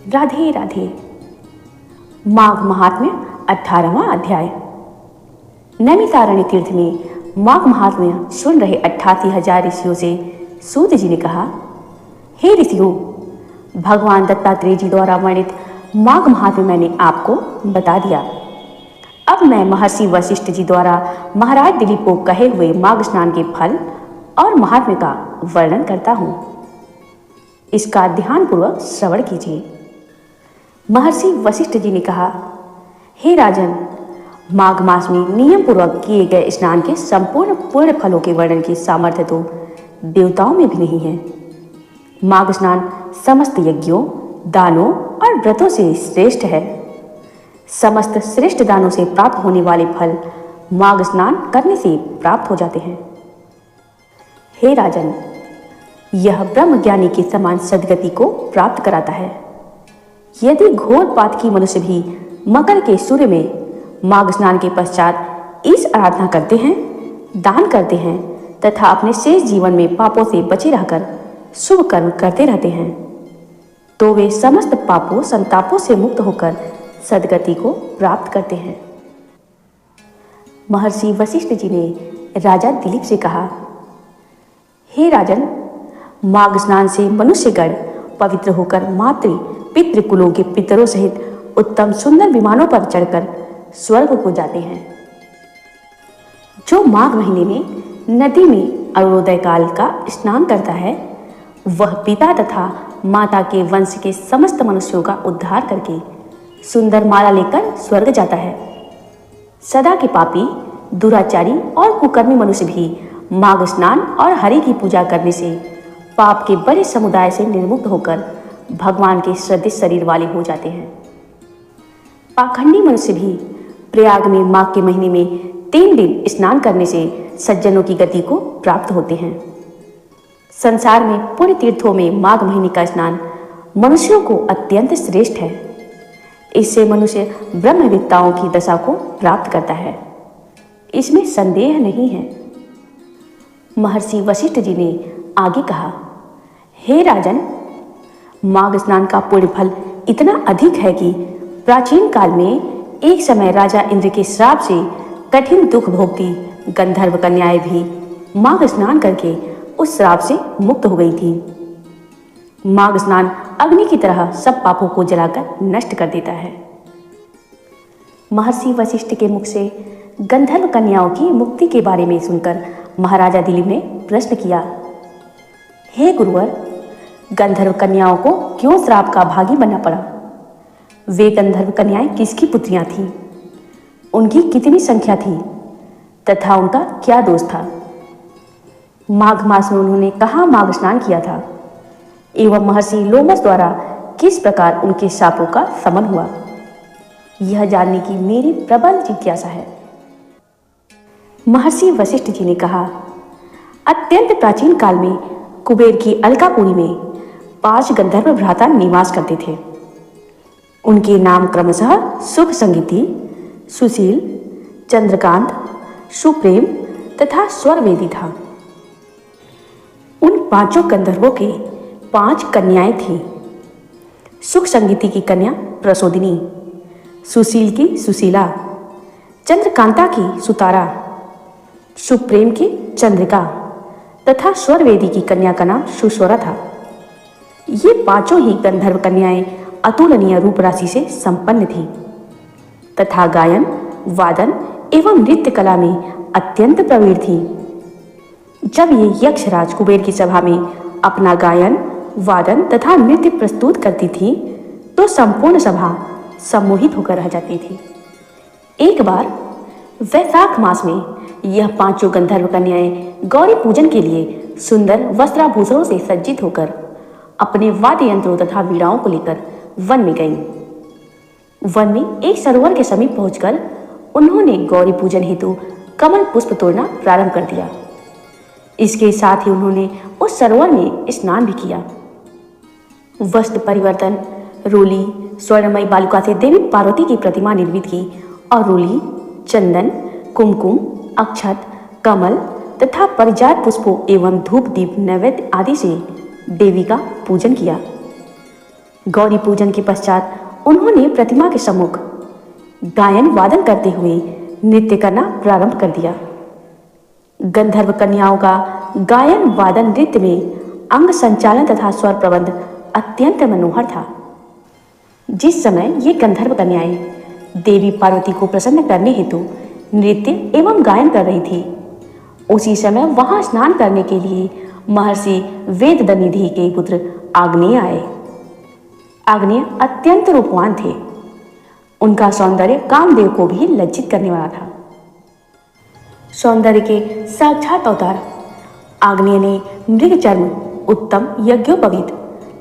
राधे राधे। माघ महात्म्य 18वां अध्याय। नैमिषारण्य तीर्थ में माघ महात्म्य सुन रहे 88,000 ऋषियों से सूत जी ने कहा, हे ऋषियों, भगवान दत्तात्रेय जी द्वारा वर्णित माघ महात्म्य मैंने आपको बता दिया। अब मैं महर्षि वशिष्ठ जी द्वारा महाराज दिलीप को कहे हुए माघ स्नान के फल और महात्म्य का वर्णन करता हूँ। इसका ध्यानपूर्वक श्रवण कीजिए। महर्षि वशिष्ठ जी ने कहा, हे राजन, माघ मास में नियम पूर्वक किए गए स्नान के संपूर्ण पूर्ण फलों के वर्णन की सामर्थ्य तो देवताओं में भी नहीं है। माघ स्नान समस्त यज्ञों, दानों और व्रतों से श्रेष्ठ है। समस्त श्रेष्ठ दानों से प्राप्त होने वाले फल माघ स्नान करने से प्राप्त हो जाते हैं। हे राजन, यह ब्रह्मज्ञानी के समान सद्गति को प्राप्त कराता है। यदि घोर पातकी मनुष्य भी मकर के सूर्य में माघ स्नान के पश्चात इस आराधना करते हैं, दान करते हैं तथा अपने शेष जीवन में पापों से बचे रहकर शुभ कर्म करते रहते हैं, तो वे समस्त पापों संतापों से मुक्त होकर सद्गति को प्राप्त करते हैं। महर्षि वशिष्ठ जी ने राजा दिलीप से कहा, हे राजन, माघ स्नान से मनुष्यगण पवित्र होकर मातृ पितृ कुलों के पितरों सहित उत्तम सुंदर विमानों पर चढ़कर स्वर्ग को जाते हैं। जो माघ महीने में नदी में अरुणोदय काल का स्नान करता है, वह पिता तथा माता के वंश के समस्त मनुष्यों का उद्धार करके सुंदर माला लेकर स्वर्ग जाता है। सदा के पापी, दुराचारी और कुकर्मी मनुष्य भी माघ स्नान और हरि की पूजा करने से पाप के बड़े समुदाय से निर्मुक्त होकर भगवान के सदृश शरीर वाले हो जाते हैं। पाखंडी मनुष्य भी प्रयाग में माघ के महीने में 3 दिन स्नान करने से सज्जनों की गति को प्राप्त होते हैं। संसार में पुण्य तीर्थों में माघ महीने का स्नान मनुष्यों को अत्यंत श्रेष्ठ है। इससे मनुष्य ब्रह्मविद्ताओं की दशा को प्राप्त करता है, इसमें संदेह नहीं है। महर्षि वशिष्ठ जी ने आगे कहा, हे राजन, माघ स्नान का पुण्य फल इतना अधिक है कि प्राचीन काल में एक समय राजा इंद्र के श्राप से कठिन दुख भोगती गंधर्व कन्याएं भी माघ स्नान करके उस श्राप से मुक्त हो गई थी। माघ स्नान अग्नि की तरह सब पापों को जलाकर नष्ट कर देता है। महर्षि वशिष्ठ के मुख से गंधर्व कन्याओं की मुक्ति के बारे में सुनकर महाराजा दिलीप ने प्रश्न किया, हे गुरुवर, गंधर्व कन्याओं को क्यों श्राप का भागी बनना पड़ा? वे गंधर्व कन्याएं किसकी पुत्रियां थीं? उनकी कितनी संख्या थी तथा उनका क्या दोष था? माघ मास में उन्होंने कहाँ माघ स्नान किया था एवं महर्षि लोमस द्वारा किस प्रकार उनके शापों का शमन हुआ? यह जानने की मेरी प्रबल जिज्ञासा है। महर्षि वशिष्ठ जी ने कहा, अत्यंत प्राचीन काल में कुबेर की अलकापुरी में 5 गंधर्व भ्राता निवास करते थे। उनके नाम क्रमशः सुख संगीति, सुशील, चंद्रकांत, सुप्रेम तथा स्वरवेदी था। उन 5 गंधर्वों के 5 कन्याएं थीं। सुख संगीति की कन्या प्रसोदिनी, सुशील की सुशीला, चंद्रकांता की सुतारा, सुप्रेम की चंद्रिका तथा स्वरवेदी की कन्या का नाम सुस्वरा था। ये 5 ही गंधर्व कन्याएं अतुलनीय रूप राशि से संपन्न थीं तथा गायन, वादन एवं नृत्य कला में अत्यंत प्रवीण थीं। जब ये यक्षराज कुबेर की सभा में अपना गायन, वादन तथा नृत्य प्रस्तुत करती थीं, तो संपूर्ण सभा सम्मोहित होकर रह जाती थी। एक बार वैशाख मास में यह 5 गंधर्व कन्याएं गौरी पूजन के लिए सुंदर वस्त्राभूषणों से सज्जित होकर अपने वाद्य यंत्रों तथा वीणाओं को लेकर वन में गईं। वन में एक सरोवर के समीप पहुंचकर उन्होंने गौरी पूजन हेतु कमल पुष्प तोड़ना प्रारंभ कर दिया। इसके साथ ही उन्होंने उस सरोवर में स्नान भी किया। वस्त्र परिवर्तन, रोली, स्वर्णमयी बालुका से देवी पार्वती की प्रतिमा निर्मित की और रोली, चंदन, कुमकुम, अक्षत, कमल तथा परिजात पुष्पों एवं धूप दीप नैवेद्य आदि से देवी का पूजन किया। गौरी पूजन के पश्चात उन्होंने प्रतिमा के सम्मुख गायन वादन करते हुए नृत्य करना प्रारंभ कर दिया। गंधर्व कन्याओं का गायन वादन नृत्य में अंग संचालन तथा स्वर प्रबंध अत्यंत मनोहर था। जिस समय ये गंधर्व कन्याएं देवी पार्वती को प्रसन्न करने हेतु नृत्य एवं गायन कर रही थी, उसी समय वहां स्नान करने के लिए महर्षि वेददनिधि के पुत्र आग्नेय आए। आग्नेय अत्यंत रूपवान थे। उनका सौंदर्य कामदेव को भी लज्जित करने वाला था। सौंदर्य के साक्षात अवतार आग्नेय ने मृग चर्म, उत्तम यज्ञोपवीत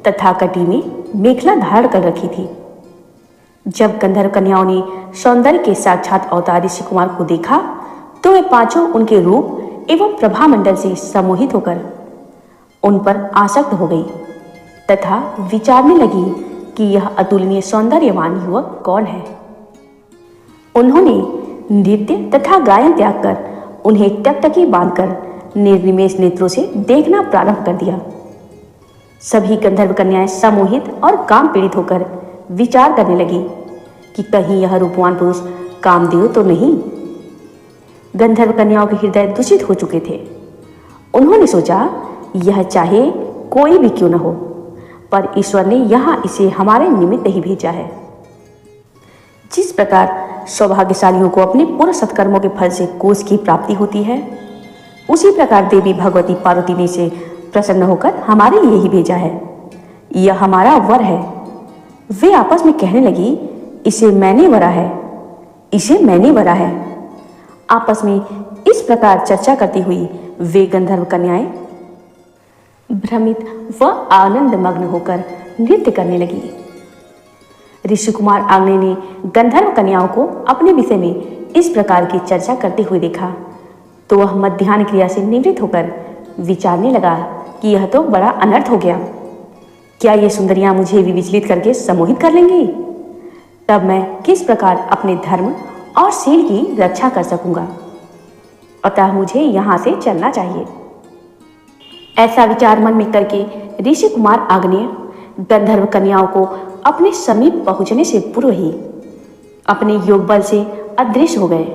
तथा कटी में मेखला धारण कर रखी थी। जब गंधर्व कन्याओं ने सौंदर्य के साक्षात अवतार ऋषि कुमार को देखा तो वे पांचों उनके रूप एवं प्रभामंडल से सम्मोहित होकर उन पर आसक्त हो गई तथा विचारने लगी कि यह अतुलनीय सौंदर्यवान युवक कौन है। उन्होंने नृत्य तथा गायन त्याग कर उन्हें टकटकी बांधकर निर्निमेष नेत्रों से देखना प्रारंभ कर दिया। सभी गंधर्व कन्याएं सम्मोहित और काम पीड़ित होकर विचार करने लगी कि कहीं यह रूपवान पुरुष कामदेव तो नहीं। गंधर्व कन्याओं के हृदय दूषित हो चुके थे। उन्होंने सोचा यह चाहे कोई भी क्यों न हो, पर ईश्वर ने यहाँ इसे हमारे निमित्त ही भेजा है। जिस प्रकार सौभाग्यशालियों को अपने पूर्व सत्कर्मों के फल से कोष की प्राप्ति होती है, उसी प्रकार देवी भगवती पार्वती ने इसे प्रसन्न होकर हमारे लिए ही भेजा है। यह हमारा वर है। वे आपस में कहने लगी, इसे मैंने वरा है, इसे मैंने वरा है। आपस में इस प्रकार चर्चा करती हुई वे गंधर्व कन्याएं भ्रमित व आनंद मग्न होकर नृत्य करने लगी। ऋषि कुमार आग्नेय ने गंधर्व कन्याओं को अपने विषय में इस प्रकार की चर्चा करते हुए देखा तो वह मध्याह्न क्रिया से निवृत्त होकर विचारने लगा कि यह तो बड़ा अनर्थ हो गया। क्या ये सुंदरियां मुझे विचलित करके सम्मोहित कर लेंगी? तब मैं किस प्रकार अपने धर्म और शील की रक्षा कर सकूंगा? अतः मुझे यहां से चलना चाहिए। ऐसा विचार मन में करके ऋषि कुमार आग्नेय गंधर्व कन्याओं को अपने समीप पहुंचने से पूर्व ही अपने योग बल से अदृश्य हो गए।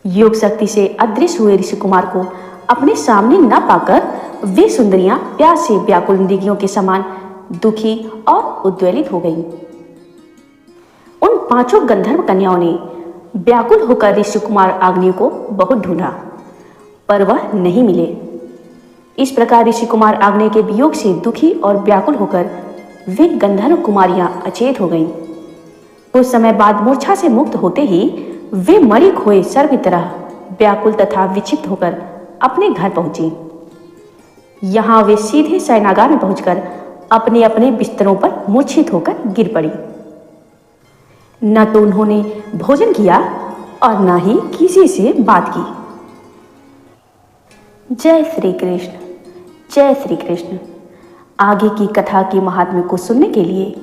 योग शक्ति से अदृश्य हुए ऋषि कुमार को अपने सामने न पाकर वे सुंदरियां प्यास से व्याकुल मृगियों के समान दुखी और उद्वेलित हो गईं। उन पांचों गंधर्व कन्याओं ने व्याकुल होकर ऋषि कुमार आग्नेय को बहुत ढूंढा, पर वह नहीं मिले। इस प्रकार ऋषि कुमार आग्नेय के वियोग से दुखी और व्याकुल होकर वे गंधर्व कुमारियां अचेत हो गईं। कुछ समय बाद मूर्छा से मुक्त होते ही वे मरी खोए सर्प की तरह व्याकुल तथा विक्षिप्त होकर अपने घर पहुंची। यहां वे सीधे शयनागार में पहुंचकर अपने अपने बिस्तरों पर मूर्छित होकर गिर पड़ी। न तो उन्होंने भोजन किया और न ही किसी से बात की। जय श्री कृष्ण, जय श्री कृष्ण। आगे की कथा के महात्म्य को सुनने के लिए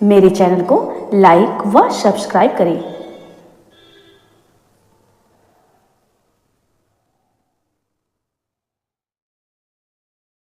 मेरे चैनल को लाइक व सब्सक्राइब करें।